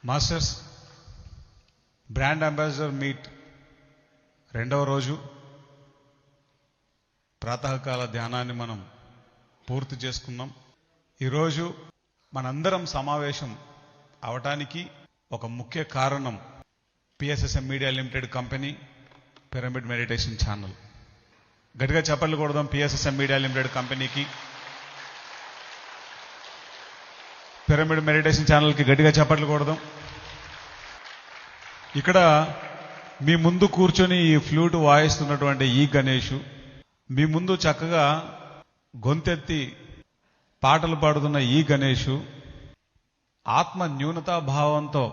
Masters brand ambassador meet రెండవ రోజు ప్రాతకాల ధ్యానాన్ని మనం పూర్తి చేసుకున్నాం. ఈరోజు మనందరం సమావేశం అవటానికి ఒక ముఖ్య కారణం PSSM media limited company pyramid meditation channel. గట్టిగా చప్పట్లు కొడదాం పిఎస్ఎస్ఎం మీడియా లిమిటెడ్ కంపెనీకి, పిరమిడ్ మెడిటేషన్ ఛానల్కి గట్టిగా చప్పట్లు కొడదాం. ఇక్కడ మీ ముందు కూర్చొని ఈ ఫ్లూట్ వాయిస్తున్నటువంటి ఈ గణేషు, మీ ముందు చక్కగా గొంతెత్తి పాటలు పాడుతున్న ఈ గణేషు ఆత్మ న్యూనతాభావంతో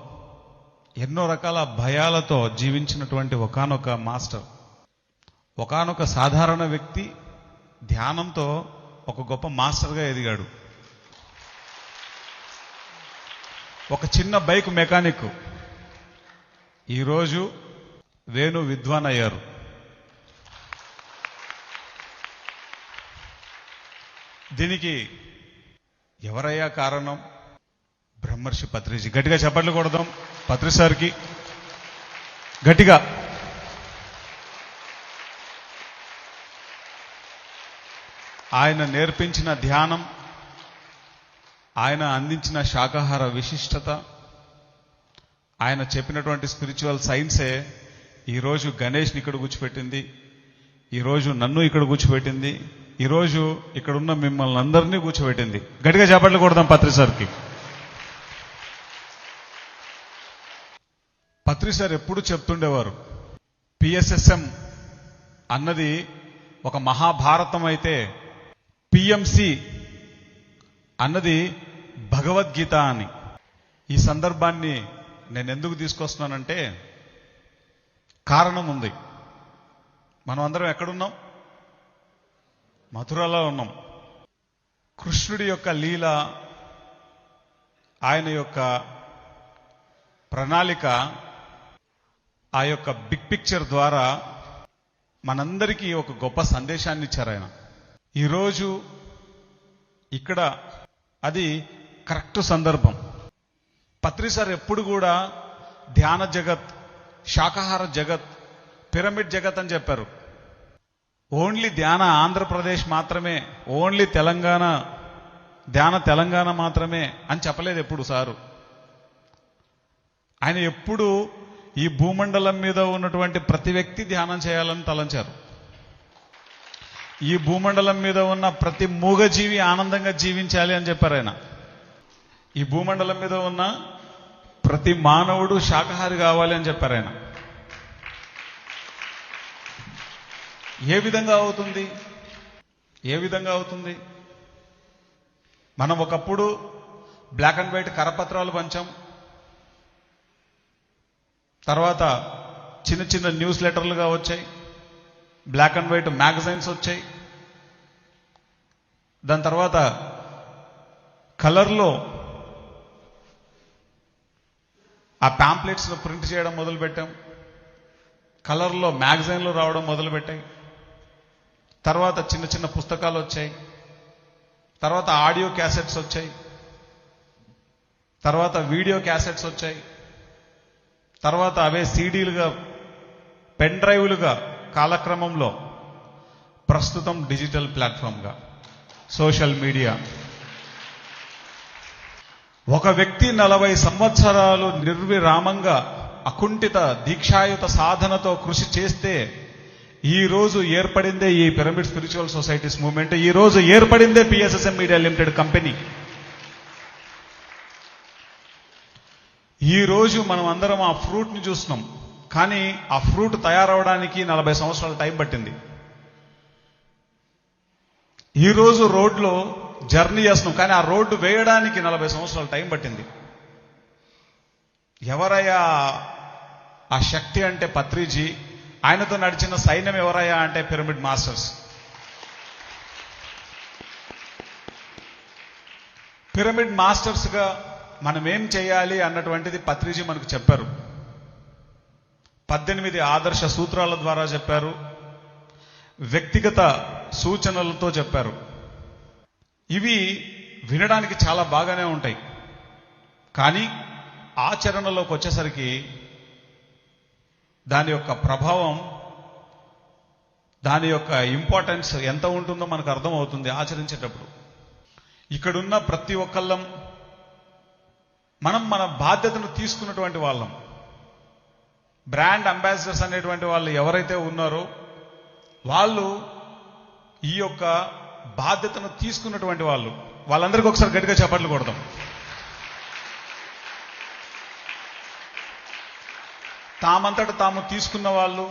ఎన్నో రకాల భయాలతో జీవించినటువంటి ఒకానొక మాస్టర్, ఒకానొక సాధారణ వ్యక్తి ధ్యానంతో ఒక గొప్ప మాస్టర్గా ఎదిగాడు. ఒక చిన్న బైక్ మెకానిక్ ఈరోజు వేణు విద్వాన్ అయ్యారు. దీనికి ఎవరయ్యా కారణం? బ్రహ్మర్షి పత్రిజీ. గట్టిగా చప్పట్లు కొడదాం పత్రి సార్కి గట్టిగా. ఆయన నేర్పించిన ధ్యానం, ఆయన అందించిన శాకాహార విశిష్టత, ఆయన చెప్పినటువంటి స్పిరిచువల్ సైన్సే ఈరోజు గణేష్ని ఇక్కడ కూర్చోపెట్టింది, ఈరోజు నన్ను ఇక్కడ కూర్చోపెట్టింది, ఈరోజు ఇక్కడున్న మిమ్మల్ని అందరినీ కూర్చోబెట్టింది. గట్టిగా చప్పట్లు కొడదాం పత్రి సార్కి. పత్రి సార్ ఎప్పుడు చెప్తుండేవారు, పిఎస్ఎస్ఎం అన్నది ఒక మహాభారతం అయితే పిఎంసి అన్నది భగవద్గీత అని. ఈ సందర్భాన్ని నేను ఎందుకు తీసుకొస్తున్నానంటే కారణం ఉంది. మనం అందరం ఎక్కడున్నాం? మథురలో ఉన్నాం. కృష్ణుడి యొక్క లీల, ఆయన యొక్క ప్రణాళిక, ఆ యొక్క బిగ్ పిక్చర్ ద్వారా మనందరికీ ఒక గొప్ప సందేశాన్ని ఇచ్చారు ఆయన. ఈరోజు ఇక్కడ అది కరెక్ట్ సందర్భం. పత్రి సార్ ఎప్పుడు కూడా ధ్యాన జగత్, శాకాహార జగత్, పిరమిడ్ జగత్ అని చెప్పారు. ఓన్లీ ధ్యాన ఆంధ్రప్రదేశ్ మాత్రమే, ఓన్లీ తెలంగాణ ధ్యాన తెలంగాణ మాత్రమే అని చెప్పలేదు ఎప్పుడు సారు. ఆయన ఎప్పుడు ఈ భూమండలం మీద ఉన్నటువంటి ప్రతి వ్యక్తి ధ్యానం చేయాలని తలంచారు. ఈ భూమండలం మీద ఉన్న ప్రతి మూగజీవి ఆనందంగా జీవించాలి అని చెప్పారు ఆయన. ఈ భూమండలం మీద ఉన్న ప్రతి మానవుడు శాకాహారి కావాలి అని చెప్పారు ఆయన. ఏ విధంగా అవుతుంది? ఏ విధంగా అవుతుంది? మనం ఒకప్పుడు బ్లాక్ అండ్ వైట్ కరపత్రాలు పంచాం, తర్వాత చిన్న చిన్న న్యూస్ లెటర్లుగా వచ్చాయి, బ్లాక్ అండ్ వైట్ మ్యాగజైన్స్ వచ్చాయి, దాని తర్వాత కలర్లో ఆ ప్యాంప్లెట్స్లో ప్రింట్ చేయడం మొదలుపెట్టాం, కలర్లో మ్యాగజైన్లు రావడం మొదలుపెట్టాయి, తర్వాత చిన్న చిన్న పుస్తకాలు వచ్చాయి, తర్వాత ఆడియో క్యాసెట్స్ వచ్చాయి, తర్వాత వీడియో క్యాసెట్స్ వచ్చాయి, తర్వాత అవే సీడీలుగా, పెన్ డ్రైవ్లుగా, కాలక్రమంలో ప్రస్తుతం డిజిటల్ ప్లాట్ఫామ్గా, సోషల్ మీడియా. ఒక వ్యక్తి 40 సంవత్సరాలు నిర్విరామంగా అకుంఠిత దీక్షాయుత సాధనతో కృషి చేస్తే ఈ రోజు ఏర్పడిందే ఈ పిరమిడ్ స్పిరిచువల్ సొసైటీస్ మూవ్మెంట్, ఈ రోజు ఏర్పడిందే పిఎస్ఎస్ఎం మీడియా లిమిటెడ్ కంపెనీ. ఈ రోజు మనం అందరం ఆ ఫ్రూట్ని చూస్తున్నాం, కానీ ఆ ఫ్రూట్ తయారవడానికి 40 సంవత్సరాల టైం పట్టింది. ఈ రోజు రోడ్లో జర్నీ చేస్తున్నాం, కానీ ఆ రోడ్డు వేయడానికి 40 సంవత్సరాల టైం పట్టింది. ఎవరయ్యా ఆ శక్తి అంటే పత్రిజీ, ఆయనతో నడిచిన సైన్యం ఎవరయ్యా అంటే పిరమిడ్ మాస్టర్స్. పిరమిడ్ మాస్టర్స్గా మనం ఏం చేయాలి అన్నటువంటిది పత్రిజీ మనకు చెప్పారు. 18 ఆదర్శ సూత్రాల ద్వారా చెప్పారు, వ్యక్తిగత సూచనలతో చెప్పారు. ఇవి వినడానికి చాలా బాగానే ఉంటాయి, కానీ ఆచరణలోకి వచ్చేసరికి దాని యొక్క ప్రభావం, దాని యొక్క ఇంపార్టెన్స్ ఎంత ఉంటుందో మనకు అర్థమవుతుంది ఆచరించేటప్పుడు. ఇక్కడున్న ప్రతి ఒక్కళ్ళం మనం మన బాధ్యతను తీసుకున్నటువంటి వాళ్ళం. బ్రాండ్ అంబాసిడర్స్ అనేటువంటి వాళ్ళు ఎవరైతే ఉన్నారో వాళ్ళు ఈ యొక్క బాధ్యతను తీసుకున్నటువంటి వాళ్ళు. వాళ్ళందరికీ ఒకసారి గట్టిగా చప్పట్లు కొడదాం. తామంతట తాము తీసుకున్న వాళ్ళు,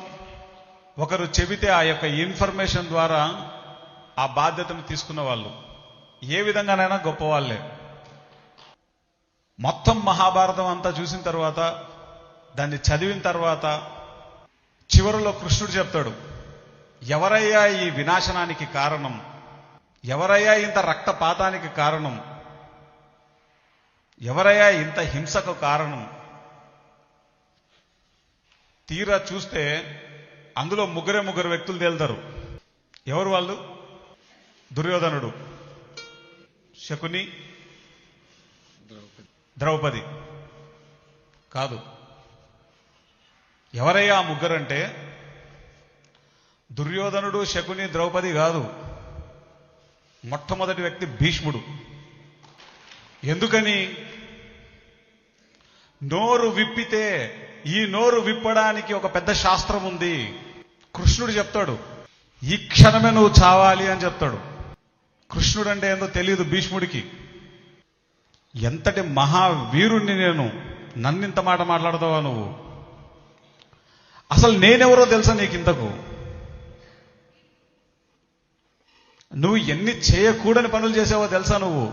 ఒకరు చెబితే ఆ యొక్క ఇన్ఫర్మేషన్ ద్వారా ఆ బాధ్యతను తీసుకున్న వాళ్ళు ఏ విధంగానైనా గొప్పవాళ్లే. మొత్తం మహాభారతం అంతా చూసిన తర్వాత, దాన్ని చదివిన తర్వాత చివరిలో కృష్ణుడు చెప్తాడు, ఎవరయ్యా ఈ వినాశనానికి కారణం, ఎవరయ్యా ఇంత రక్తపాతానికి కారణం, ఎవరయ్యా ఇంత హింసకు కారణం? తీరా చూస్తే అందులో ముగ్గురు వ్యక్తులు తేలుతారు. ఎవరు వాళ్ళు? దుర్యోధనుడు, శకుని, ద్రౌపది. కాదు. ఎవరయ్యా ఆ ముగ్గురంటే దుర్యోధనుడు, శకుని, ద్రౌపది కాదు. మొట్టమొదటి వ్యక్తి భీష్ముడు. ఎందుకని? నోరు విప్పితే, ఈ నోరు విప్పడానికి ఒక పెద్ద శాస్త్రం ఉంది. కృష్ణుడు చెప్తాడు, ఈ క్షణమే నువ్వు చావాలి అని చెప్తాడు. కృష్ణుడు అంటే ఏందో తెలియదు భీష్ముడికి. ఎంతటి మహావీరుణ్ణి నేను, నన్నింత మాట మాట్లాడతావా నువ్వు? అసలు నేనెవరో తెలుసా నీకు? ఇంతకు నువ్వు ఎన్ని చేయకూడని పనులు చేసావో తెలుసా నువ్వు?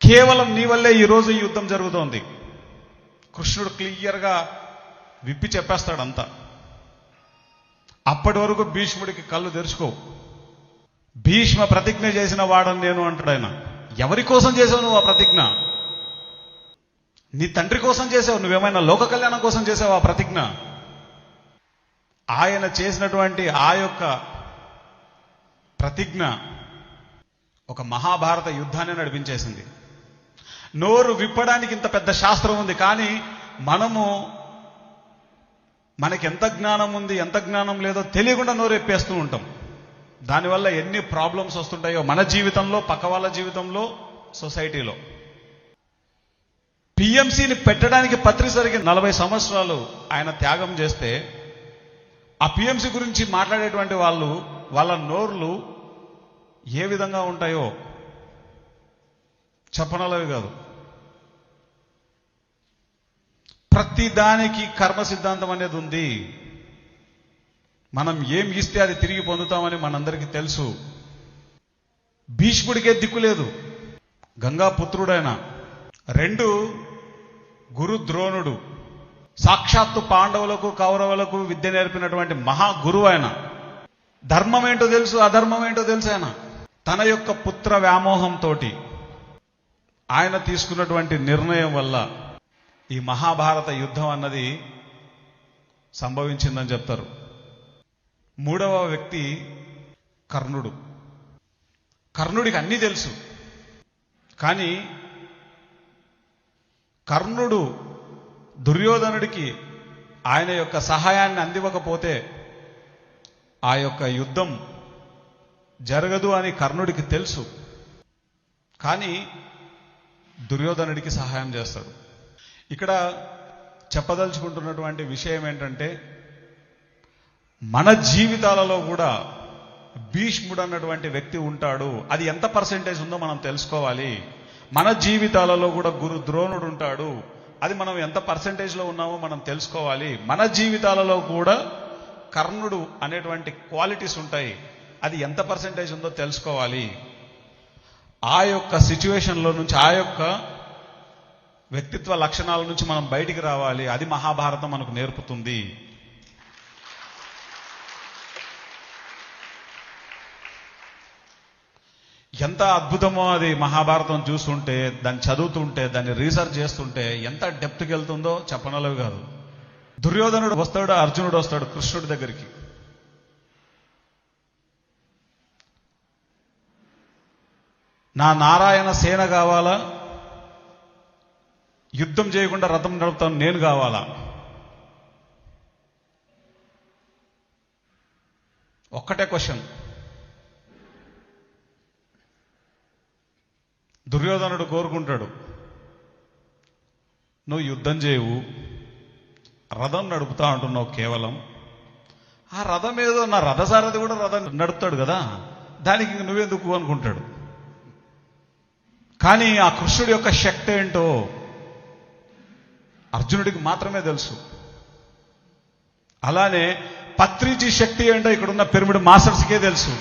కేవలం నీ వల్లే ఈరోజు ఈ యుద్ధం జరుగుతోంది. కృష్ణుడు క్లియర్గా విప్పి చెప్పేస్తాడంతా. అప్పటి వరకు భీష్ముడికి కళ్ళు తెరుచుకో. భీష్మ ప్రతిజ్ఞ చేసిన వాడని నేను అంటాడు ఆయన. ఎవరి కోసం చేసావు నువ్వు ఆ ప్రతిజ్ఞ? నీ తండ్రి కోసం చేసావు. నువ్వేమైనా లోక కళ్యాణం కోసం చేసావు ఆ ప్రతిజ్ఞ? ఆయన చేసినటువంటి ఆ యొక్క ప్రతిజ్ఞ ఒక మహాభారత యుద్ధాన్ని నడిపించేసింది. నోరు విప్పడానికి ఇంత పెద్ద శాస్త్రం ఉంది, కానీ మనకి ఎంత జ్ఞానం ఉంది, ఎంత జ్ఞానం లేదో తెలియకుండా నోరు ఎప్పేస్తూ ఉంటాం. దానివల్ల ఎన్ని ప్రాబ్లమ్స్ వస్తుంటాయో మన జీవితంలో, పక్క వాళ్ళ జీవితంలో, సొసైటీలో. పిఎంసిని పెట్టడానికి పత్రిసరికి 40 సంవత్సరాలు ఆయన త్యాగం చేస్తే, ఆ పిఎంసి గురించి మాట్లాడేటువంటి వాళ్ళు, వాళ్ళ నోర్లు ఏ విధంగా ఉంటాయో చెప్పనలవి కాదు. ప్రతి దానికి కర్మ సిద్ధాంతం అనేది ఉంది. మనం ఏం ఇస్తే అది తిరిగి పొందుతామని మనందరికీ తెలుసు. భీష్ముడికే దిక్కులేదు, గంగాపుత్రుడైన. 2 గురు ద్రోణుడు, సాక్షాత్తు పాండవులకు, కౌరవులకు విద్య నేర్పినటువంటి మహాగురువు ఆయన. ధర్మం ఏంటో తెలుసు, అధర్మం ఏంటో తెలుసు ఆయన. తన యొక్క పుత్ర వ్యామోహంతో ఆయన తీసుకున్నటువంటి నిర్ణయం వల్ల ఈ మహాభారత యుద్ధం అన్నది సంభవించిందని చెప్తారు. 3వ వ్యక్తి కర్ణుడు. కర్ణుడికి అన్నీ తెలుసు, కానీ కర్ణుడు దుర్యోధనుడికి ఆయన యొక్క సహాయాన్ని అందివ్వకపోతే ఆ యొక్క యుద్ధం జరగదు అని కర్ణుడికి తెలుసు. కానీ దుర్యోధనుడికి సహాయం చేస్తాడు. ఇక్కడ చెప్పదలుచుకుంటున్నటువంటి విషయం ఏంటంటే, మన జీవితాలలో కూడా భీష్ముడు అన్నటువంటి వ్యక్తి ఉంటాడు. అది ఎంత పర్సెంటేజ్ ఉందో మనం తెలుసుకోవాలి. మన జీవితాలలో కూడా గురు ద్రోణుడు ఉంటాడు. అది మనం ఎంత పర్సెంటేజ్లో ఉన్నామో మనం తెలుసుకోవాలి. మన జీవితాలలో కూడా కర్ణుడు అనేటువంటి క్వాలిటీస్ ఉంటాయి. అది ఎంత పర్సెంటేజ్ ఉందో తెలుసుకోవాలి. ఆ యొక్క సిచ్యువేషన్లో నుంచి, ఆ యొక్క వ్యక్తిత్వ లక్షణాల నుంచి మనం బయటికి రావాలి. అది మహాభారతం మనకు నేర్పుతుంది. ఎంత అద్భుతమో అది మహాభారతం చూస్తుంటే, దాన్ని చదువుతుంటే, దాన్ని రీసెర్చ్ చేస్తుంటే ఎంత డెప్త్కి వెళ్తుందో చెప్పనలవి కాదు. దుర్యోధనుడు వస్తాడు, అర్జునుడు వస్తాడు కృష్ణుడి దగ్గరికి. నా నారాయణ సేన కావాలా, యుద్ధం చేయకుండా రథం నడుపుతాను నేను కావాలా? ఒక్కటే క్వశ్చన్. దుర్యోధనుడు కోరుకుంటాడు, నువ్వు యుద్ధం చేయవు, రథం నడుపుతా అంటున్నావు కేవలం. ఆ రథం ఏదో నా రథసారథి కూడా రథం నడుపుతాడు కదా, దానికి నువ్వెందుకు అనుకుంటాడు. కానీ ఆ కృష్ణుడి యొక్క శక్తి ఏంటో అర్జునుడికి మాత్రమే తెలుసు. అలానే పత్రిజీ శక్తి ఏంటో ఇక్కడున్న పిరమిడ్ మాస్టర్స్కే తెలుసు.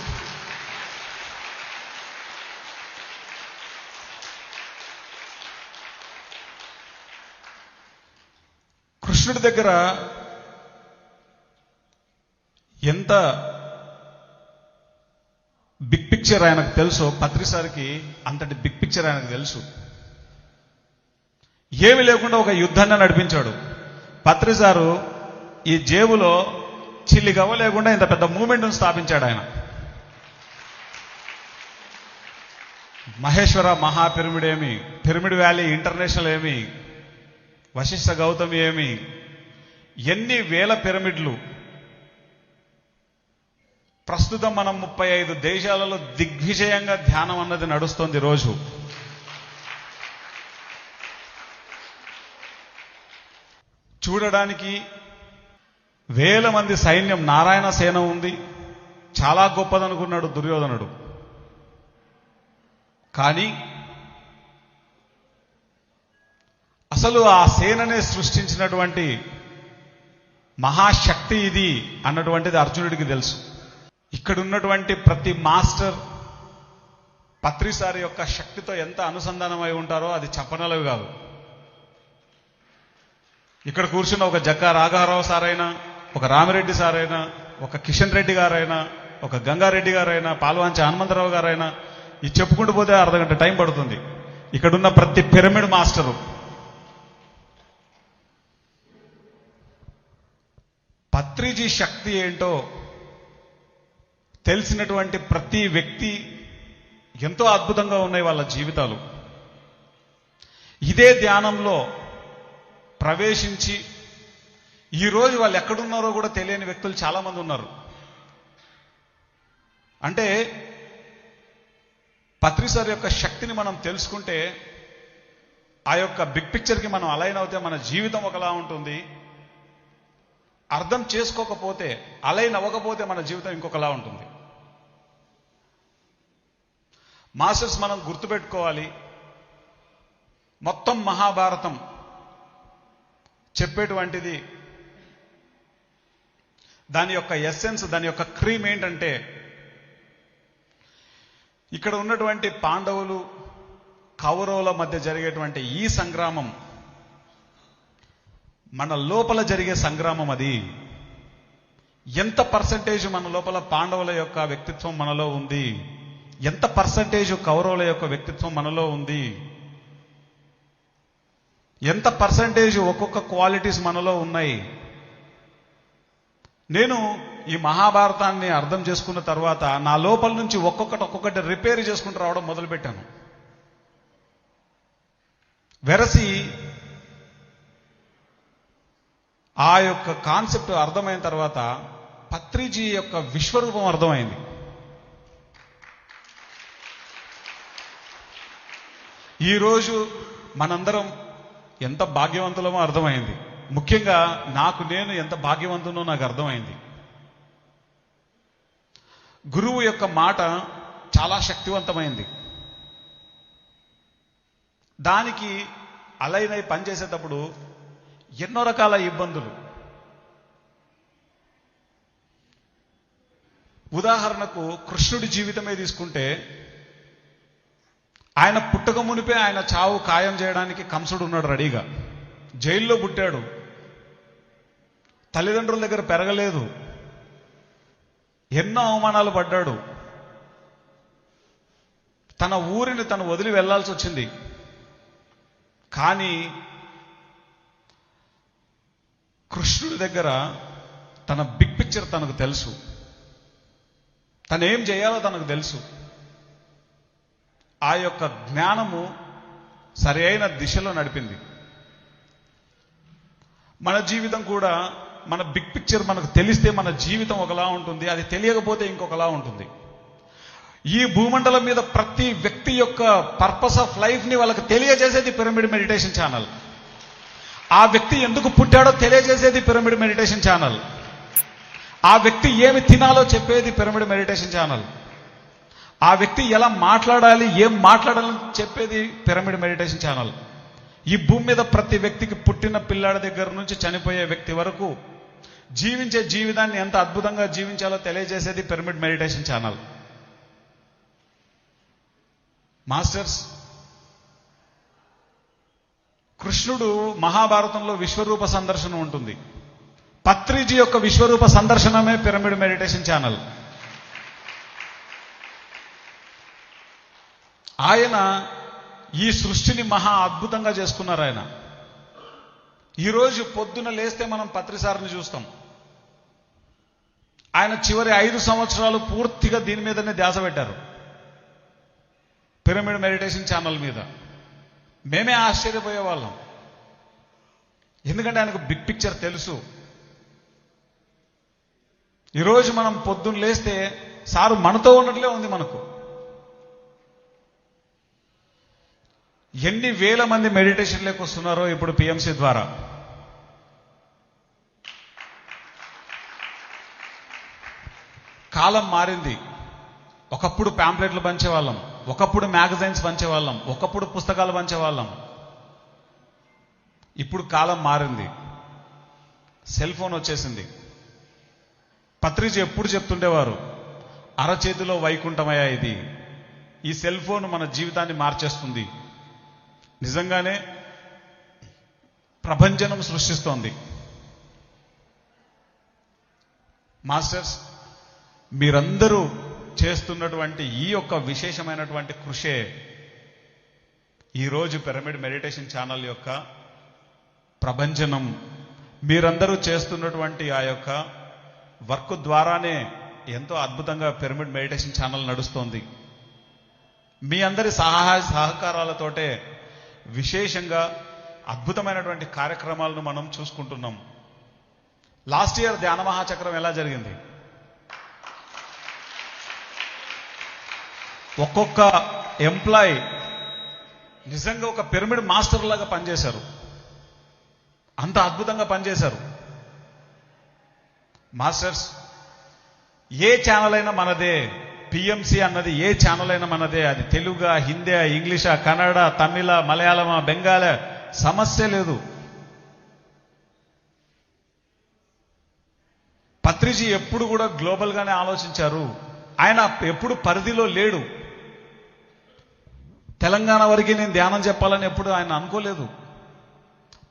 కృష్ణుడి దగ్గర ఎంత బిగ్ పిక్చర్ ఆయనకు తెలుసో పత్రిసారికి అంతటి బిగ్ పిక్చర్ ఆయనకు తెలుసు. ఏమి లేకుండా ఒక యుద్ధాన్ని నడిపించాడు. పత్రిసారు ఈ జేబులో చిల్లి గవ్వ లేకుండా ఇంత పెద్ద మూమెంట్ను స్థాపించాడు ఆయన. మహేశ్వర మహాపిరమిడ్ ఏమి, పిరమిడ్ వ్యాలీ ఇంటర్నేషనల్ ఏమి, వశిష్ఠ గౌతమి ఏమి, ఎన్ని వేల పిరమిడ్లు. ప్రస్తుతం మనం 35 దేశాలలో దిగ్విజయంగా ధ్యానం అన్నది నడుస్తోంది రోజు. చూడడానికి వేల మంది సైన్యం, నారాయణ సేన ఉంది. చాలా గొప్పదనుకున్నాడు దుర్యోధనుడు. కానీ అసలు ఆ సేననే సృష్టించినటువంటి మహాశక్తి ఇది అన్నటువంటిది అర్జునుడికి తెలుసు. ఇక్కడ ఉన్నటువంటి ప్రతి మాస్టర్ పత్రిసారి యొక్క శక్తితో ఎంత అనుసంధానమై ఉంటారో అది చెప్పనలవి కాదు. ఇక్కడ కూర్చున్న ఒక జక్కా రాఘవరావు సారైనా, ఒక రామిరెడ్డి సారైనా, ఒక కిషన్ రెడ్డి గారైనా, ఒక గంగారెడ్డి గారైనా, పాల్వాంచి హనుమంతరావు గారైనా, ఇది చెప్పుకుంటూ పోతే అర్ధగంట టైం పడుతుంది. ఇక్కడున్న ప్రతి పిరమిడ్ మాస్టరు పత్రిజీ శక్తి ఏంటో తెలిసినటువంటి ప్రతి వ్యక్తి ఎంతో అద్భుతంగా ఉన్నాయి వాళ్ళ జీవితాలు. ఇదే ధ్యానంలో ప్రవేశించి ఈరోజు వాళ్ళు ఎక్కడున్నారో కూడా తెలియని వ్యక్తులు చాలామంది ఉన్నారు. అంటే పత్రిసార్ యొక్క శక్తిని మనం తెలుసుకుంటే, ఆ యొక్క బిగ్ పిక్చర్కి మనం అలైన్ అవుతే మన జీవితం ఒకలా ఉంటుంది. అర్థం చేసుకోకపోతే, అలైన్ అవ్వకపోతే మన జీవితం ఇంకొకలా ఉంటుంది. మాస్టర్స్ మనం గుర్తుపెట్టుకోవాలి, మొత్తం మహాభారతం చెప్పేటువంటిది దాని యొక్క ఎస్సెన్స్, దాని యొక్క క్రీమ్ ఏంటంటే, ఇక్కడ ఉన్నటువంటి పాండవులు కౌరవుల మధ్య జరిగేటువంటి ఈ సంగ్రామం మన లోపల జరిగే సంగ్రామం. అది ఎంత పర్సంటేజ్ మన లోపల పాండవుల యొక్క వ్యక్తిత్వం మనలో ఉంది, ఎంత పర్సంటేజ్ కౌరవుల యొక్క వ్యక్తిత్వం మనలో ఉంది, ఎంత పర్సంటేజ్ ఒక్కొక్క క్వాలిటీస్ మనలో ఉన్నాయి. నేను ఈ మహాభారతాన్ని అర్థం చేసుకున్న తర్వాత నా లోపల నుంచి ఒక్కొక్కటి రిపేర్ చేసుకుంటూ రావడం మొదలుపెట్టాను. వెరసి ఆ యొక్క కాన్సెప్ట్ అర్థమైన తర్వాత పత్రిజీ యొక్క విశ్వరూపం అర్థమైంది. ఈరోజు మనందరం ఎంత భాగ్యవంతులమో అర్థమైంది. ముఖ్యంగా నేను ఎంత భాగ్యవంతునో నాకు అర్థమైంది. గురువు యొక్క మాట చాలా శక్తివంతమైంది. దానికి అలైనై పనిచేసేటప్పుడు ఎన్నో రకాల ఇబ్బందులు. ఉదాహరణకు కృష్ణుడి జీవితమే తీసుకుంటే, ఆయన పుట్టక మునిపే ఆయన చావు ఖాయం చేయడానికి కంసుడు ఉన్నాడు రెడీగా. జైల్లో పుట్టాడు, తల్లిదండ్రుల దగ్గర పెరగలేదు, ఎన్నో అవమానాలు పడ్డాడు, తన ఊరిని తను వదిలి వెళ్లాల్సి వచ్చింది. కానీ కృష్ణుడి దగ్గర తన బిగ్ పిక్చర్ తనకు తెలుసు, తను ఏం చేయాలో తనకు తెలుసు. ఆ యొక్క జ్ఞానము సరి అయిన దిశలో నడిపింది. మన జీవితం కూడా, మన బిగ్ పిక్చర్ మనకు తెలిస్తే మన జీవితం ఒకలా ఉంటుంది, అది తెలియకపోతే ఇంకొకలా ఉంటుంది. ఈ భూమండలం మీద ప్రతి వ్యక్తి యొక్క పర్పస్ ఆఫ్ లైఫ్ ని వాళ్ళకి తెలియజేసేది పిరమిడ్ మెడిటేషన్ ఛానల్. ఆ వ్యక్తి ఎందుకు పుట్టాడో తెలియజేసేది పిరమిడ్ మెడిటేషన్ ఛానల్. ఆ వ్యక్తి ఏమి తినాలో చెప్పేది పిరమిడ్ మెడిటేషన్ ఛానల్. ఆ వ్యక్తి ఎలా మాట్లాడాలి, ఏం మాట్లాడాలని చెప్పేది పిరమిడ్ మెడిటేషన్ ఛానల్. ఈ భూమి మీద ప్రతి వ్యక్తికి, పుట్టిన పిల్లాడి దగ్గర నుంచి చనిపోయే వ్యక్తి వరకు జీవించే జీవితాన్ని ఎంత అద్భుతంగా జీవించాలో తెలియజేసేది పిరమిడ్ మెడిటేషన్ ఛానల్. మాస్టర్స్, కృష్ణుడు మహాభారతంలో విశ్వరూప సందర్శన ఉంటుంది. పత్రిజీ యొక్క విశ్వరూప సందర్శనమే పిరమిడ్ మెడిటేషన్ ఛానల్. ఆయన ఈ సృష్టిని మహా అద్భుతంగా చేసుకున్నారు. ఆయన ఈరోజు పొద్దున లేస్తే మనం పత్రిసారిని చూస్తాం. ఆయన చివరి 5 సంవత్సరాలు పూర్తిగా దీని మీదనే ధ్యాస పెట్టారు, పిరమిడ్ మెడిటేషన్ ఛానల్ మీద. మేమే ఆశ్చర్యపోయేవాళ్ళం, ఎందుకంటే ఆయనకు బిగ్ పిక్చర్ తెలుసు. ఈరోజు మనం పొద్దున్న లేస్తే సారు మనతో ఉన్నట్లే ఉంది. మనకు ఎన్ని వేల మంది మెడిటేషన్లోకి వస్తున్నారో ఇప్పుడు పిఎంసి ద్వారా. కాలం మారింది. ఒకప్పుడు ప్యాంప్లెట్లు పంచేవాళ్ళం, ఒకప్పుడు మ్యాగజైన్స్ పంచేవాళ్ళం, ఒకప్పుడు పుస్తకాలు పంచేవాళ్ళం. ఇప్పుడు కాలం మారింది, సెల్ ఫోన్ వచ్చేసింది. పత్రిజీ ఎప్పుడు చెప్తుండేవారు, అరచేతిలో వైకుంఠమయ్యా ఇది. ఈ సెల్ ఫోన్ మన జీవితాన్ని మార్చేస్తుంది. నిజంగానే ప్రభంజనం సృష్టిస్తోంది. మాస్టర్స్, మీరందరూ చేస్తున్నటువంటి ఈ యొక్క విశేషమైనటువంటి కృషే ఈరోజు పిరమిడ్ మెడిటేషన్ ఛానల్ యొక్క ప్రభంజనం. మీరందరూ చేస్తున్నటువంటి ఆ యొక్క వర్క్ ద్వారానే ఎంతో అద్భుతంగా పిరమిడ్ మెడిటేషన్ ఛానల్ నడుస్తోంది. మీ అందరి సహాయ సహకారాలతోటే విశేషంగా అద్భుతమైనటువంటి కార్యక్రమాలను మనం చూసుకుంటున్నాం. లాస్ట్ ఇయర్ ధ్యాన మహాచక్రం ఎలా జరిగింది? ఒక్కొక్క ఎంప్లాయీ నిజంగా ఒక పిరమిడ్ మాస్టర్ లాగా పనిచేశారు. అంత అద్భుతంగా పనిచేశారు. మాస్టర్స్, ఏ ఛానల్ అయినా మనదే. పిఎంసి అన్నది ఏ ఛానల్ అయినా మనదే. అది తెలుగా, హిందీ, ఇంగ్లీషా, కన్నడ, తమిళ, మలయాళమా, బెంగాల, సమస్య లేదు. పత్రిజీ ఎప్పుడు కూడా గ్లోబల్ గానే ఆలోచించారు. ఆయన ఎప్పుడు పరిధిలో లేడు. తెలంగాణ వరకు నేను ధ్యానం చెప్పాలని ఎప్పుడు ఆయన అనుకోలేదు.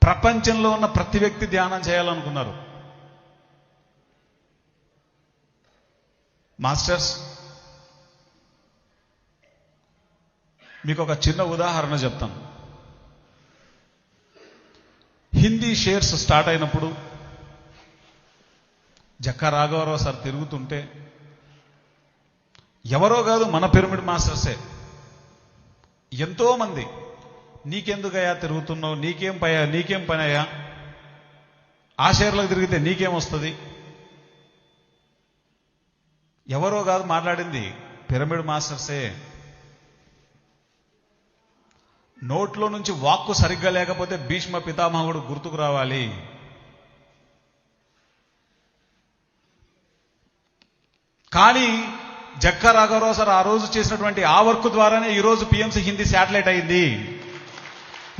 ప్రపంచంలో ఉన్న ప్రతి వ్యక్తి ధ్యానం చేయాలనుకున్నారు. మాస్టర్స్, మీకు ఒక చిన్న ఉదాహరణ చెప్తాను. హిందీ షేర్స్ స్టార్ట్ అయినప్పుడు జక్కా రాఘవరావు సార్ తిరుగుతుంటే ఎవరో కాదు, మన పిరమిడ్ మాస్టర్సే ఎంతో మంది, నీకెందుకయ్యా తిరుగుతున్నావు, నీకేం పని అయ్యా, ఆ షేర్లకు తిరిగితే నీకేమొస్తుంది? ఎవరో కాదు మాట్లాడింది, పిరమిడ్ మాస్టర్సే. నోట్లో నుంచి వాక్కు సరిగ్గా లేకపోతే భీష్మ పితామహుడు గుర్తుకు రావాలి. కానీ జక్కా రాఘవరావు సార్ ఆ రోజు చేసినటువంటి ఆ వర్క్ ద్వారానే ఈరోజు పిఎంసి హిందీ శాటిలైట్ అయింది.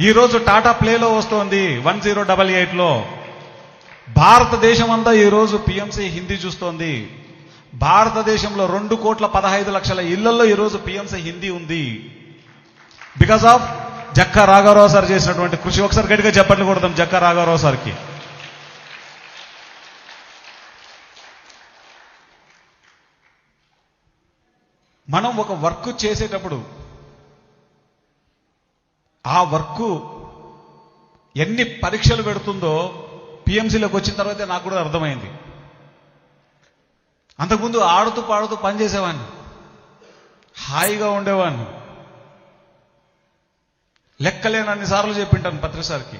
ఈరోజు టాటా ప్లేలో వస్తోంది 1088లో. భారతదేశం అంతా ఈరోజు పిఎంసి హిందీ చూస్తోంది. భారతదేశంలో 2,15,00,000 ఇళ్లలో ఈరోజు పిఎంసి హిందీ ఉంది. బికాస్ ఆఫ్ జక్కా రాఘవరావు సార్ చేసినటువంటి కృషి. ఒకసారి గట్టిగా చెప్పట్లు కొడతాం జక్కా రాఘవరావు సార్కి. మనం ఒక వర్క్ చేసేటప్పుడు ఆ వర్క్ ఎన్ని పరీక్షలు పెడుతుందో పిఎంసీలోకి వచ్చిన తర్వాతే నాకు కూడా అర్థమైంది. అంతకుముందు ఆడుతూ పాడుతూ పనిచేసేవాడిని, హాయిగా ఉండేవాడిని. లెక్కలేనన్ని సార్లు చెప్పింటాను పత్రిసార్కి.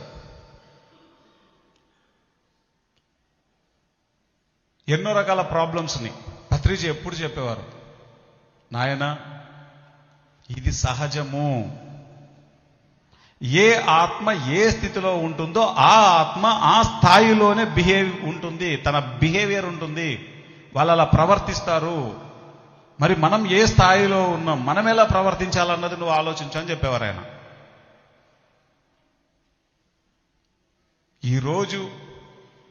ఎన్నో రకాల ప్రాబ్లమ్స్ని పత్రిజీ ఎప్పుడు చెప్పేవారు, నాయన ఇది సహజము. ఏ ఆత్మ ఏ స్థితిలో ఉంటుందో ఆ ఆత్మ ఆ స్థాయిలోనే ఉంటుంది, తన బిహేవియర్ ఉంటుంది, వాళ్ళు అలా ప్రవర్తిస్తారు. మరి మనం ఏ స్థాయిలో ఉన్నాం, మనం ఎలా ప్రవర్తించాలన్నది నువ్వు ఆలోచించని చెప్పేవారు ఆయన. ఈరోజు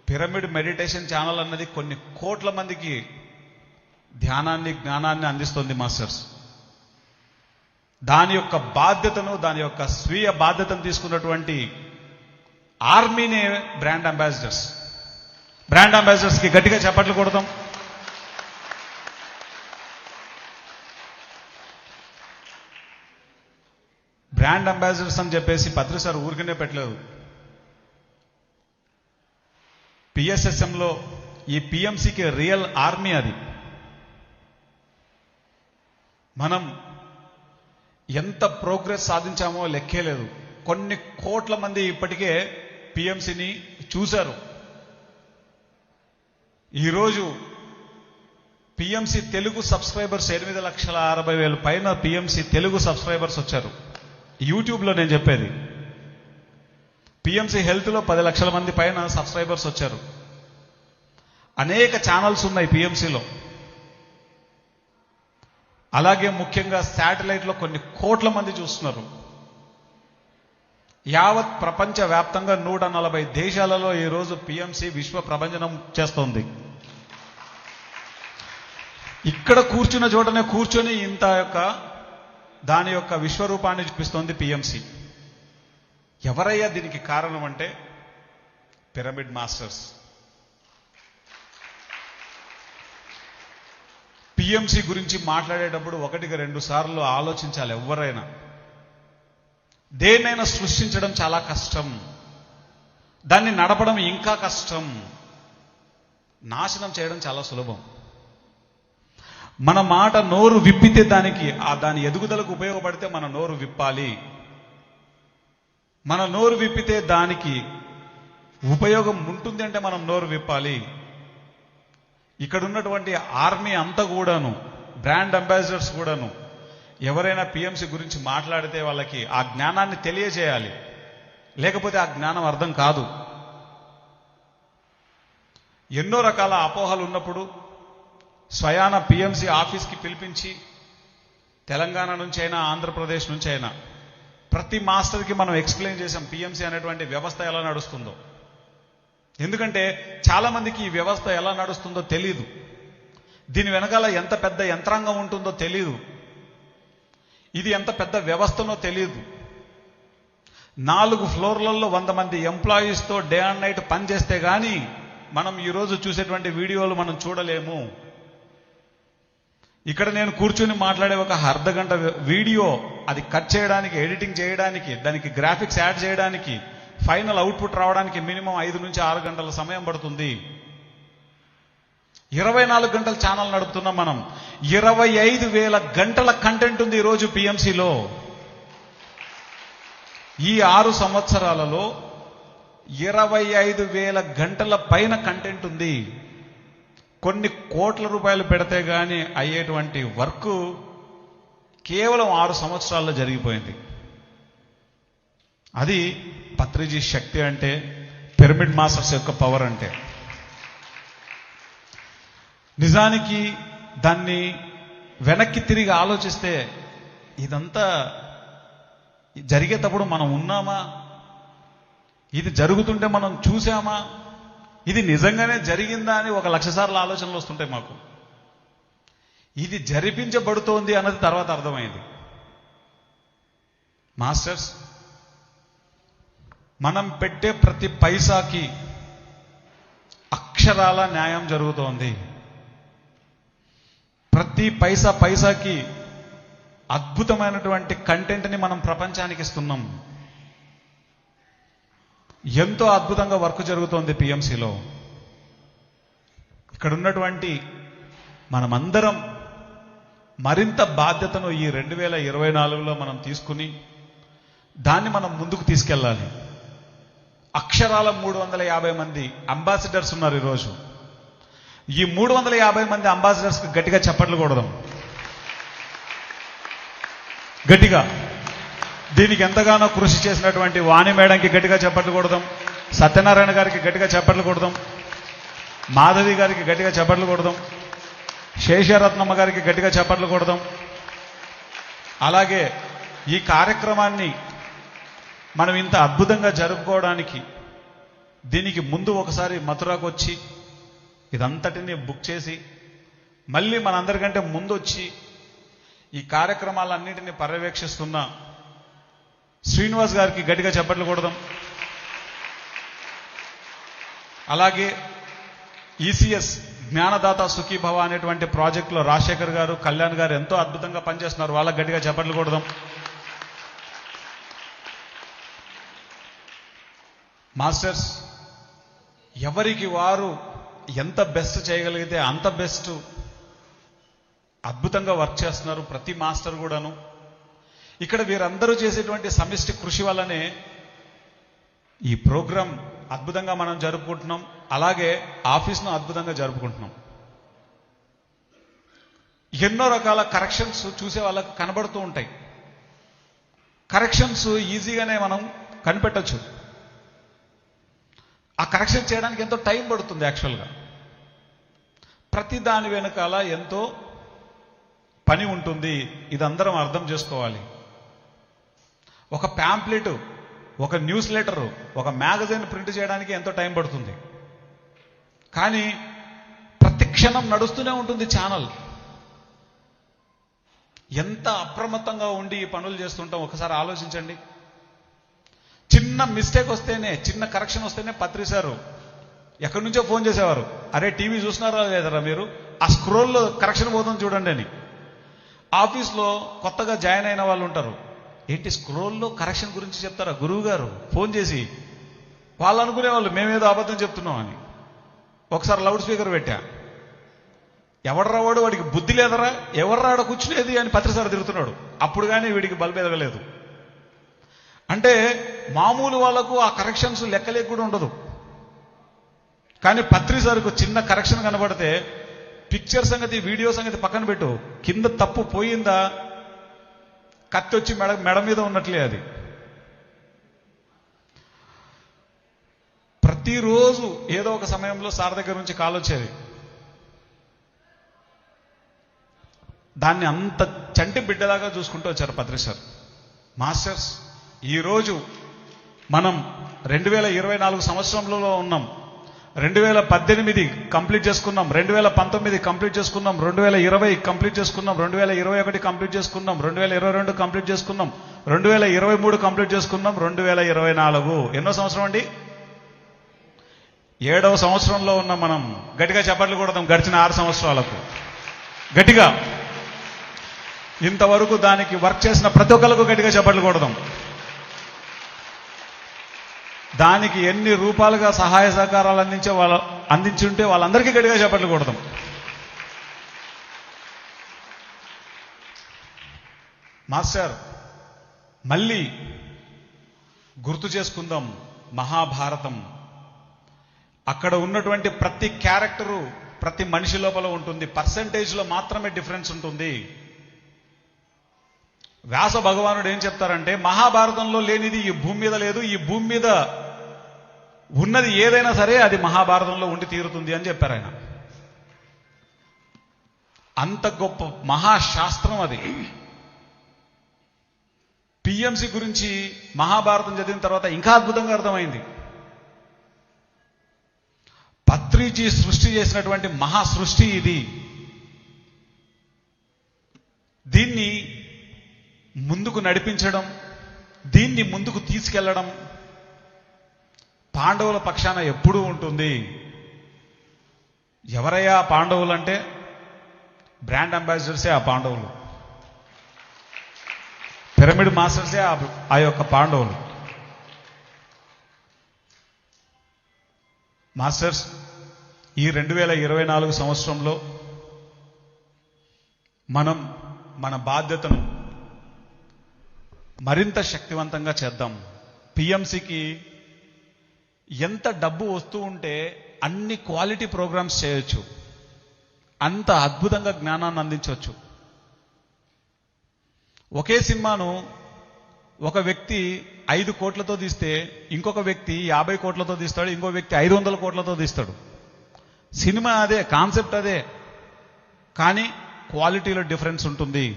పిరమిడ్ మెడిటేషన్ ఛానల్ అన్నది కొన్ని కోట్ల మందికి ధ్యానాన్ని జ్ఞానాన్ని అందిస్తుంది మాస్టర్స్. దాని యొక్క బాధ్యతను, దాని యొక్క స్వీయ బాధ్యతను తీసుకున్నటువంటి ఆర్మీనే బ్రాండ్ అంబాసిడర్స్. బ్రాండ్ అంబాసిడర్స్కి గట్టిగా చప్పట్లు కొడతాం. బ్రాండ్ అంబాసిడర్స్ అని చెప్పేసి పత్రి సార్ ఊరికనే పెట్టలేదు. పిఎస్ఎస్ఎంలో ఈ పిఎంసికి రియల్ ఆర్మీ అది. మనం ఎంత ప్రోగ్రెస్ సాధించామో లెక్కే లేదు. కొన్ని కోట్ల మంది ఇప్పటికే పిఎంసిని చూశారు. ఈరోజు పిఎంసి తెలుగు సబ్స్క్రైబర్స్ 8,60,000 పైన పిఎంసి తెలుగు సబ్స్క్రైబర్స్ వచ్చారు. యూట్యూబ్లో నేను చెప్పేది. పిఎంసి హెల్త్లో 10 లక్షల మంది పైన సబ్స్క్రైబర్స్ వచ్చారు. అనేక ఛానల్స్ ఉన్నాయి పిఎంసిలో. అలాగే ముఖ్యంగా శాటిలైట్లో కొన్ని కోట్ల మంది చూస్తున్నారు. యావత్ ప్రపంచ వ్యాప్తంగా 140 దేశాలలో ఈరోజు పిఎంసి విశ్వ ప్రభంజనం చేస్తోంది. ఇక్కడ కూర్చున్న చోటనే కూర్చొని దాని యొక్క విశ్వరూపాన్ని చూపిస్తోంది పిఎంసి. ఎవరయ్యా దీనికి కారణం అంటే పిరమిడ్ మాస్టర్స్. పిఎంసి గురించి మాట్లాడేటప్పుడు 1-2 సార్లు ఆలోచించాలి. ఎవరైనా దేన్నైనా సృష్టించడం చాలా కష్టం, దాన్ని నడపడం ఇంకా కష్టం, నాశనం చేయడం చాలా సులభం. మన మాట నోరు విప్పితే దాని ఎదుగుదలకు ఉపయోగపడితే మన నోరు విప్పాలి. మన నోరు విప్పితే దానికి ఉపయోగం ఉంటుంది అంటే మనం నోరు విప్పాలి. ఇక్కడ ఉన్నటువంటి ఆర్మీ అంతా కూడాను, బ్రాండ్ అంబాసిడర్స్ కూడాను, ఎవరైనా పిఎంసి గురించి మాట్లాడితే వాళ్ళకి ఆ జ్ఞానాన్ని తెలియజేయాలి. లేకపోతే ఆ జ్ఞానం అర్థం కాదు. ఎన్నో రకాల అపోహలు ఉన్నప్పుడు స్వయాన పిఎంసి ఆఫీస్కి పిలిపించి తెలంగాణ నుంచి అయినా ఆంధ్రప్రదేశ్ నుంచి అయినా ప్రతి మాస్టర్కి మనం ఎక్స్ప్లెయిన్ చేసాం పిఎంసి అనేటువంటి వ్యవస్థ ఎలా నడుస్తుందో. ఎందుకంటే చాలా మందికి ఈ వ్యవస్థ ఎలా నడుస్తుందో తెలియదు. దీని వెనకాల ఎంత పెద్ద యంత్రాంగం ఉంటుందో తెలియదు. ఇది ఎంత పెద్ద వ్యవస్థనో తెలియదు. 4 ఫ్లోర్లలో 100 మంది ఎంప్లాయీస్తో డే అండ్ నైట్ పనిచేస్తే కానీ మనం ఈరోజు చూసేటువంటి వీడియోలు మనం చూడలేము. ఇక్కడ నేను కూర్చుని మాట్లాడే ఒక అర్ధగంట వీడియో అది కట్ చేయడానికి, ఎడిటింగ్ చేయడానికి, దానికి గ్రాఫిక్స్ యాడ్ చేయడానికి, ఫైనల్ అవుట్పుట్ రావడానికి మినిమం 5 నుంచి 6 గంటల సమయం పడుతుంది. 24 గంటల ఛానల్ నడుపుతున్నాం మనం. 25,000 గంటల కంటెంట్ ఉంది ఈరోజు పిఎంసిలో. ఈ 6 సంవత్సరాలలో 25,000 గంటల పైన కంటెంట్ ఉంది. కొన్ని కోట్ల రూపాయలు పెడితే గానీ అయ్యేటువంటి వర్క్ కేవలం 6 సంవత్సరాల్లో జరిగిపోయింది. అది పత్రిజీ శక్తి అంటే, పిరమిడ్ మాస్టర్స్ యొక్క పవర్ అంటే. నిజానికి దాన్ని వెనక్కి తిరిగి ఆలోచిస్తే ఇదంతా జరిగేటప్పుడు మనం ఉన్నామా, ఇది జరుగుతుంటే మనం చూసామా, ఇది నిజంగానే జరిగిందా అని 1,00,000 సార్లు ఆలోచనలు వస్తుంటాయి మాకు. ఇది జరిపించబడుతోంది అన్నది తర్వాత అర్థమైంది. మాస్టర్స్, మనం పెట్టే ప్రతి పైసాకి అక్షరాల న్యాయం జరుగుతోంది. ప్రతి పైసాకి అద్భుతమైనటువంటి కంటెంట్ని మనం ప్రపంచానికి ఇస్తున్నాం. ఎంతో అద్భుతంగా వర్క్ జరుగుతోంది పిఎంసిలో. ఇక్కడ ఉన్నటువంటి మనమందరం మరింత బాధ్యతను ఈ 2024లో మనం తీసుకుని దాన్ని మనం ముందుకు తీసుకెళ్ళాలి. అక్షరాల 350 మంది అంబాసిడర్స్ ఉన్నారు ఈరోజు. ఈ 350 మంది అంబాసిడర్స్కి గట్టిగా చప్పట్లు కొడదాం. గట్టిగా దీనికి ఎంతగానో కృషి చేసినటువంటి వాణి మేడంకి గట్టిగా చప్పట్లు కొడదాం. సత్యనారాయణ గారికి గట్టిగా చప్పట్లు కొడదాం. మాధవి గారికి గట్టిగా చప్పట్లు కొడదాం. శేషరత్నమ్మ గారికి గట్టిగా చప్పట్లు కొడదాం. అలాగే ఈ కార్యక్రమాన్ని మనం ఇంత అద్భుతంగా జరుపుకోవడానికి దీనికి ముందు ఒకసారి మథురాకు వచ్చి ఇదంతటిని బుక్ చేసి మళ్ళీ మనందరికంటే ముందు వచ్చి ఈ కార్యక్రమాలన్నింటినీ పర్యవేక్షిస్తున్న శ్రీనివాస్ గారికి గట్టిగా చప్పట్లు కొడదాం. అలాగే ఈసీఎస్ జ్ఞానదాత సుఖీభవ అనేటువంటి ప్రాజెక్టులో రాజశేఖర్ గారు, కళ్యాణ్ గారు ఎంతో అద్భుతంగా పనిచేస్తున్నారు. వాళ్ళకి గట్టిగా చప్పట్లు కొడదాం. మాస్టర్స్ ఎవరికి వారు ఎంత బెస్ట్ చేయగలిగితే అంత బెస్ట్ అద్భుతంగా వర్క్ చేస్తున్నారు ప్రతి మాస్టర్ కూడాను. ఇక్కడ వీరందరూ చేసేటువంటి సమిష్టి కృషి వల్లనే ఈ ప్రోగ్రాం అద్భుతంగా మనం జరుపుకుంటున్నాం. అలాగే ఆఫీస్ను అద్భుతంగా జరుపుకుంటున్నాం. ఎన్నో రకాల కరెక్షన్స్ చూసే వాళ్ళకు కనబడుతూ ఉంటాయి. కరెక్షన్స్ ఈజీగానే మనం కనిపెట్టచ్చు. ఆ కరెక్షన్ చేయడానికి ఎంతో టైం పడుతుంది. యాక్చువల్గా ప్రతి దాని వెనకాల ఎంతో పని ఉంటుంది. ఇదందరం అర్థం చేసుకోవాలి. ఒక ప్యాంప్లెట్, ఒక న్యూస్ లెటర్, ఒక మ్యాగజైన్ ప్రింట్ చేయడానికి ఎంతో టైం పడుతుంది. కానీ ప్రతి క్షణం నడుస్తూనే ఉంటుంది ఛానల్. ఎంత అప్రమత్తంగా ఉండి ఈ పనులు చేస్తుంటాం ఒకసారి ఆలోచించండి. చిన్న మిస్టేక్ వస్తేనే, చిన్న కరెక్షన్ వస్తేనే పత్రిసారు ఎక్కడి నుంచో ఫోన్ చేసేవారు, అరే టీవీ చూస్తున్నారా లేదరా మీరు, ఆ స్క్రోల్లో కరెక్షన్ పోతుంది చూడండి అని. ఆఫీస్లో కొత్తగా జాయిన్ అయిన వాళ్ళు ఉంటారు, ఏంటి స్క్రోల్లో కరెక్షన్ గురించి చెప్తారా గురువు గారు ఫోన్ చేసి. వాళ్ళు అనుకునేవాళ్ళు మేమేదో అబద్ధం చెప్తున్నాం అని. ఒకసారి లౌడ్ స్పీకర్ పెట్టా, ఎవడరా వాడు, వాడికి బుద్ధి లేదరా, ఎవర్రా ఆడ కూర్చునేది అని పత్రిసారి తిరుగుతున్నాడు. అప్పుడు కానీ వీడికి బల్బు ఎదగలేదు. అంటే మామూలు వాళ్ళకు ఆ కరెక్షన్స్ లెక్కలేక కూడా ఉండదు. కానీ పత్రిసారికి చిన్న కరెక్షన్ కనబడితే పిక్చర్ సంగతి, వీడియో సంగతి పక్కన పెట్టు, కింద తప్పు పోయిందా కత్తి వచ్చి మెడ మీద ఉన్నట్లే అది. ప్రతిరోజు ఏదో ఒక సమయంలో సార్ దగ్గర నుంచి కాల్ వచ్చేది. దాన్ని అంత చంటి బిడ్డలాగా చూసుకుంటూ వచ్చారు పత్రి సార్. మాస్టర్స్ ఈరోజు మనం 2024 సంవత్సరంలో ఉన్నాం. 2018 కంప్లీట్ చేసుకున్నాం, 2019 కంప్లీట్ చేసుకున్నాం, 2020 కంప్లీట్ చేసుకున్నాం, 2021 కంప్లీట్ చేసుకున్నాం, 2022 కంప్లీట్ చేసుకున్నాం, 2023 కంప్లీట్ చేసుకున్నాం, 2024 ఎన్నో సంవత్సరం అండి? 7వ సంవత్సరంలో ఉన్నాం మనం. గట్టిగా చప్పట్లు కొడదాం గడిచిన 6 సంవత్సరాలకు గట్టిగా. ఇంతవరకు దానికి వర్క్ చేసిన ప్రతి ఒక్కరికి గట్టిగా చప్పట్లు కొడదాం. దానికి ఎన్ని రూపాలుగా సహాయ సహకారాలు అందించుంటే వాళ్ళందరికీ గట్టిగా చప్పట్లు కొడదాం. మాస్టర్ మళ్ళీ గుర్తు చేసుకుందాం మహాభారతం. అక్కడ ఉన్నటువంటి ప్రతి క్యారెక్టరు ప్రతి మనిషి లోపల ఉంటుంది. పర్సెంటేజ్లో మాత్రమే డిఫరెన్స్ ఉంటుంది. వ్యాస భగవానుడు ఏం చెప్తారంటే, మహాభారతంలో లేనిది ఈ భూమి మీద లేదు, ఈ భూమి మీద ఉన్నది ఏదైనా సరే అది మహాభారతంలో ఉండి తీరుతుంది అని చెప్పారు ఆయన. అంత గొప్ప మహాశాస్త్రం అది. పిఎంసి గురించి మహాభారతం చదివిన తర్వాత ఇంకా అద్భుతంగా అర్థమైంది. పత్రిజీ సృష్టి చేసినటువంటి మహా సృష్టి ఇది. దీన్ని ముందుకు నడిపించడం, దీన్ని ముందుకు తీసుకెళ్లడం పాండవుల పక్షాన ఎప్పుడూ ఉంటుంది. ఎవరయ్యా పాండవులు అంటే బ్రాండ్ అంబాసిడర్సే ఆ పాండవులు, పిరమిడ్ మాస్టర్సే ఆ యొక్క పాండవులు. మాస్టర్స్ ఈ 2024 సంవత్సరంలో మనం మన బాధ్యతను మరింత శక్తివంతంగా చేద్దాం. పిఎంసికి ఎంత డబ్బు వస్తూ ఉంటే అన్ని క్వాలిటీ ప్రోగ్రామ్స్ చేయొచ్చు. అంత అద్భుతంగా జ్ఞానాన్ని అందించవచ్చు. ఒకే సినిమాను ఒక వ్యక్తి 5 కోట్లతో తీస్తే ఇంకొక వ్యక్తి 50 కోట్లతో తీస్తాడు, ఇంకో వ్యక్తి 500 కోట్లతో తీస్తాడు. సినిమా అదే, కాన్సెప్ట్ అదే, కానీ క్వాలిటీలో డిఫరెన్స్ ఉంటుంది.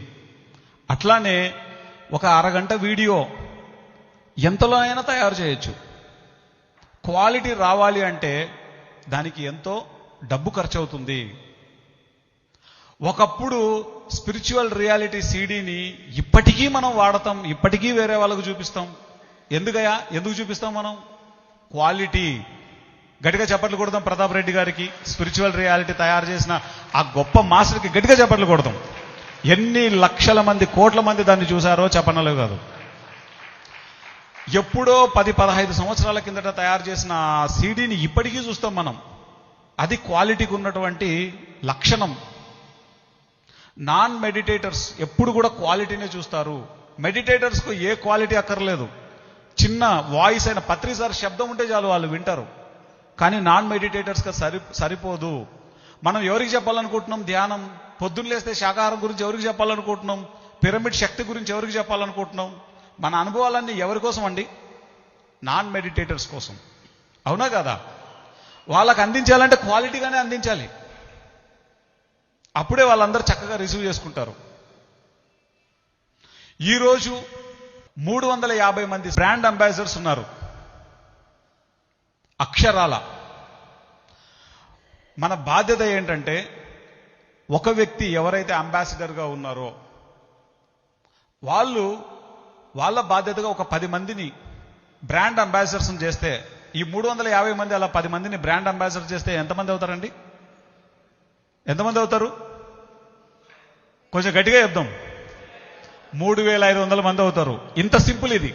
అట్లానే ఒక అరగంట వీడియో ఎంతలో అయినా తయారు చేయొచ్చు. క్వాలిటీ రావాలి అంటే దానికి ఎంతో డబ్బు ఖర్చు అవుతుంది. ఒకప్పుడు స్పిరిచువల్ రియాలిటీ సీడీని ఇప్పటికీ మనం వాడతాం, ఇప్పటికీ వేరే వాళ్ళకు చూపిస్తాం. ఎందుకు చూపిస్తాం మనం? క్వాలిటీ. గట్టిగా చప్పట్లు కొడతాం ప్రతాప్ రెడ్డి గారికి, స్పిరిచువల్ రియాలిటీ తయారు చేసిన ఆ గొప్ప మాస్టర్కి గట్టిగా చప్పట్లు కొడతాం. ఎన్ని లక్షల మంది, కోట్ల మంది దాన్ని చూశారో చెప్పనలే కాదు. ఎప్పుడో 10-15 సంవత్సరాల కిందట తయారు చేసిన ఆ సీడీని ఇప్పటికీ చూస్తాం మనం. అది క్వాలిటీకి ఉన్నటువంటి లక్షణం. నాన్ మెడిటేటర్స్ ఎప్పుడు కూడా క్వాలిటీనే చూస్తారు. మెడిటేటర్స్కు ఏ క్వాలిటీ అక్కర్లేదు. చిన్న వాయిస్ అయిన పత్రిసారి శబ్దం ఉంటే చాలు, వాళ్ళు వింటారు. కానీ నాన్ మెడిటేటర్స్గా సరిపోదు. మనం ఎవరికి చెప్పాలనుకుంటున్నాం? ధ్యానం. పొద్దున్న లేస్తే శాకాహారం గురించి ఎవరికి చెప్పాలనుకుంటున్నాం? పిరమిడ్ శక్తి గురించి ఎవరికి చెప్పాలనుకుంటున్నాం? మన అనుభవాలన్నీ ఎవరి కోసం అండి? నాన్ మెడిటేటర్స్ కోసం. అవునా కదా? వాళ్ళకి అందించాలంటే క్వాలిటీగానే అందించాలి. అప్పుడే వాళ్ళందరూ చక్కగా రిసీవ్ చేసుకుంటారు. ఈరోజు 350 మంది బ్రాండ్ అంబాసిడర్స్ ఉన్నారు. అక్షరాల మన బాధ్యత ఏంటంటే, ఒక వ్యక్తి ఎవరైతే అంబాసిడర్గా ఉన్నారో వాళ్ళ బాధ్యతగా ఒక 10 మందిని బ్రాండ్ అంబాసిడర్స్ చేస్తే, ఈ 350 మంది అలా 10 మందిని బ్రాండ్ అంబాసిడర్ చేస్తే ఎంతమంది అవుతారండి? ఎంతమంది అవుతారు? కొంచెం గట్టిగా చెప్దాం. 3500 మంది అవుతారు. ఇంత సింపుల్ ఇది.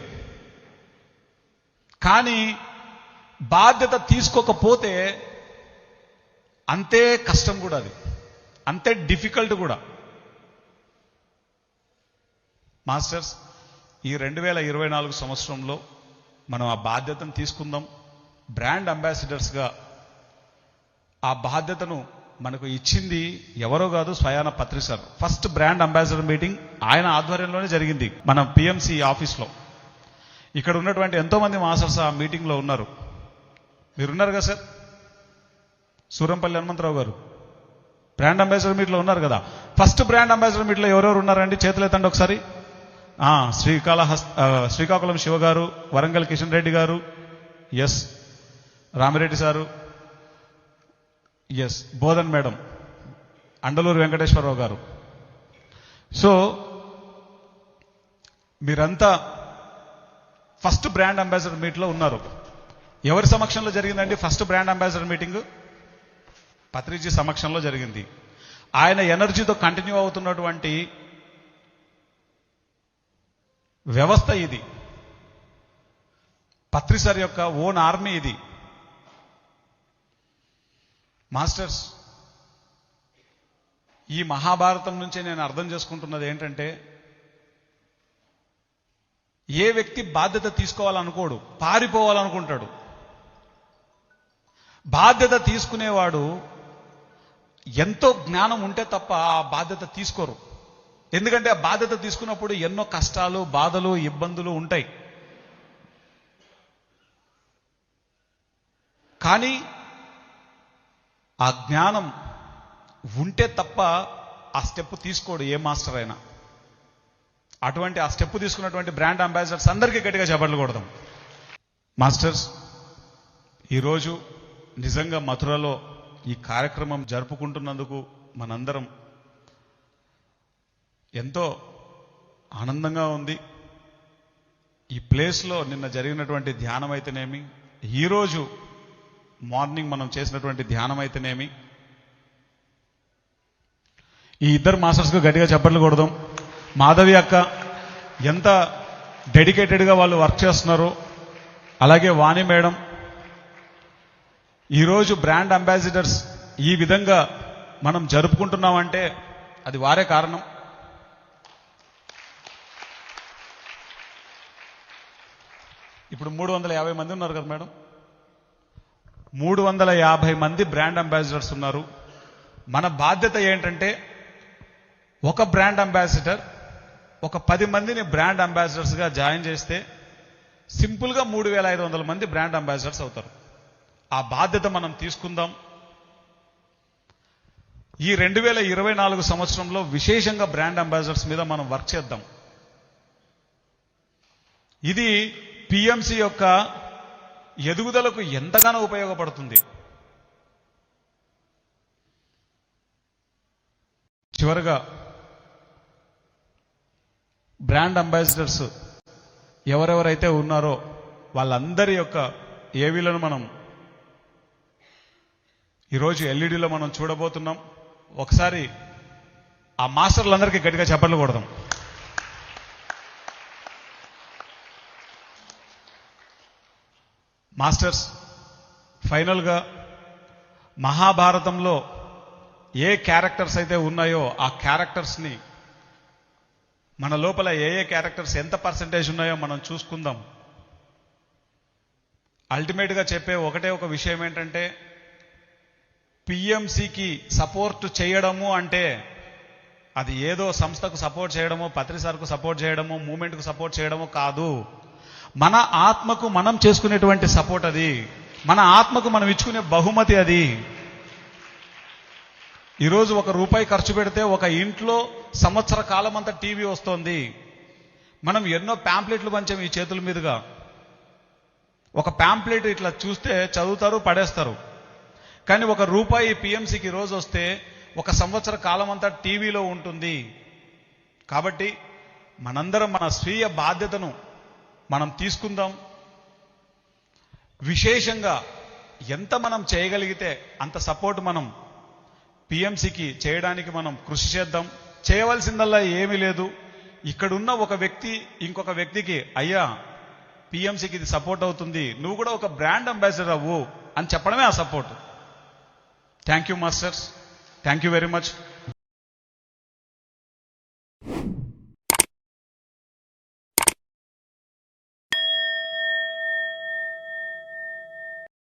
కానీ బాధ్యత తీసుకోకపోతే అంతే కష్టం కూడా, అది అంతే డిఫికల్ట్ కూడా. మాస్టర్స్, ఈ 2024 సంవత్సరంలో మనం ఆ బాధ్యతను తీసుకుందాం. బ్రాండ్ అంబాసిడర్స్గా ఆ బాధ్యతను మనకు ఇచ్చింది ఎవరో కాదు, స్వయాన Patri sir. First brand ambassador meeting ఆయన ఆధ్వర్యంలోనే జరిగింది మన పిఎంసి ఆఫీస్లో. ఇక్కడ ఉన్నటువంటి ఎంతో మంది మాస్టర్స్ ఆ మీటింగ్లో ఉన్నారు. మీరున్నారు కదా సార్? సూరంపల్లి హనుమంతరావు గారు బ్రాండ్ అంబాసిడర్ మీట్లో ఉన్నారు కదా. ఫస్ట్ బ్రాండ్ అంబాసిడర్ మీట్లో ఎవరెవరు ఉన్నారండి? చేతులు ఎత్తండి ఒకసారి. శ్రీకాకుళం శివ గారు, Warangal Kishan Reddy garu, S Ramireddy sir, S Bodhan madam, Andaluru Venkateswararao garu. So మీరంతా ఫస్ట్ బ్రాండ్ అంబాసిడర్ మీట్లో ఉన్నారు. ఎవరి సమక్షంలో జరిగిందండి first brand ambassador meeting? Patriji సమక్షంలో జరిగింది. ఆయన ఎనర్జీతో కంటిన్యూ అవుతున్నటువంటి వ్యవస్థ ఇది. పత్రి సార్ యొక్క ఓన్ ఆర్మీ ఇది. మాస్టర్స్, ఈ మహాభారతం నుంచే నేను అర్థం చేసుకుంటున్నది ఏంటంటే, ఏ వ్యక్తి బాధ్యత తీసుకోవాలనుకోడు, పారిపోవాలనుకుంటాడు. బాధ్యత తీసుకునేవాడు ఎంతో జ్ఞానం ఉంటే తప్ప ఆ బాధ్యత తీసుకోరు. ఎందుకంటే ఆ బాధ్యత తీసుకున్నప్పుడు ఎన్నో కష్టాలు, బాధలు, ఇబ్బందులు ఉంటాయి. కానీ ఆ జ్ఞానం ఉంటే తప్ప ఆ స్టెప్ తీసుకోడు ఏ మాస్టర్ అయినా. అటువంటి ఆ స్టెప్ తీసుకున్నటువంటి బ్రాండ్ అంబాసిడర్స్ అందరికీ గట్టిగా చప్పట్లు కొడదాం. మాస్టర్స్, ఈరోజు నిజంగా మథురలో ఈ కార్యక్రమం జరుపుకుంటున్నందుకు మనందరం ఎంతో ఆనందంగా ఉంది. ఈ ప్లేస్లో నిన్న జరిగినటువంటి ధ్యానం అయితేనేమి, ఈరోజు మార్నింగ్ మనం చేసినటువంటి ధ్యానం అయితేనేమి, ఈ ఇద్దరు మాస్టర్స్కు గట్టిగా చప్పట్లు కొడదాం. మాధవి అక్క ఎంత డెడికేటెడ్గా వాళ్ళు వర్క్ చేస్తున్నారో, అలాగే వాణి మేడం. ఈరోజు బ్రాండ్ అంబాసిడర్స్ ఈ విధంగా మనం జరుపుకుంటున్నామంటే అది వారే కారణం. ఇప్పుడు 350 మంది ఉన్నారు కదా మేడం, 350 మంది బ్రాండ్ అంబాసిడర్స్ ఉన్నారు. మన బాధ్యత ఏంటంటే ఒక బ్రాండ్ అంబాసిడర్ ఒక 10 మందిని బ్రాండ్ అంబాసిడర్స్గా జాయిన్ చేస్తే సింపుల్గా 3,500 మంది బ్రాండ్ అంబాసిడర్స్ అవుతారు. ఆ బాధ్యత మనం తీసుకుందాం. ఈ 2024 సంవత్సరంలో విశేషంగా బ్రాండ్ అంబాసిడర్స్ మీద మనం వర్క్ చేద్దాం. ఇది పిఎంసి యొక్క ఎదుగుదలకు ఎంతగానో ఉపయోగపడుతుంది. చివరగా బ్రాండ్ అంబాసిడర్స్ ఎవరెవరైతే ఉన్నారో వాళ్ళందరి యొక్క ఏవీలను మనం ఈరోజు ఎల్ఈడిలో మనం చూడబోతున్నాం. ఒకసారి ఆ మాస్టర్లందరికీ గట్టిగా చప్పట్లు కొడదాం. మాస్టర్స్, ఫైనల్గా మహాభారతంలో ఏ క్యారెక్టర్స్ అయితే ఉన్నాయో ఆ క్యారెక్టర్స్ని మన లోపల ఏ క్యారెక్టర్స్ ఎంత పర్సెంటేజ్ ఉన్నాయో మనం చూసుకుందాం. అల్టిమేట్గా చెప్పే ఒకటే ఒక విషయం ఏంటంటే పిఎంసికి సపోర్ట్ చేయడము అంటే అది ఏదో సంస్థకు సపోర్ట్ చేయడమో, పత్రిసార్కు సపోర్ట్ చేయడమో, మూమెంట్కు సపోర్ట్ చేయడమో కాదు. మన ఆత్మకు మనం చేసుకునేటువంటి సపోర్ట్ అది. మన ఆత్మకు మనం ఇచ్చుకునే బహుమతి అది. ఈరోజు ₹1 ఖర్చు పెడితే ఒక ఇంట్లో సంవత్సర కాలం అంతా టీవీ వస్తోంది. మనం ఎన్నో ప్యాంప్లెట్లు పంచాం ఈ చేతుల మీదుగా. ఒక ప్యాంప్లెట్ ఇట్లా చూస్తే చదువుతారు, పడేస్తారు. కానీ ₹1 పిఎంసికి రోజు వస్తే ఒక సంవత్సర కాలం అంతా టీవీలో ఉంటుంది. కాబట్టి మనందరం మన స్వీయ బాధ్యతను మనం తీసుకుందాం. విశేషంగా ఎంత మనం చేయగలిగితే అంత సపోర్ట్ మనం పిఎంసికి చేయడానికి మనం కృషి చేద్దాం. చేయవలసిందల్లా ఏమీ లేదు. ఇక్కడున్న ఒక వ్యక్తి ఇంకొక వ్యక్తికి అయ్యా పిఎంసికి ఇది సపోర్ట్ అవుతుంది, నువ్వు కూడా ఒక బ్రాండ్ అంబాసిడర్ అవ్వు అని చెప్పడమే ఆ support. Thank you masters, thank you very much.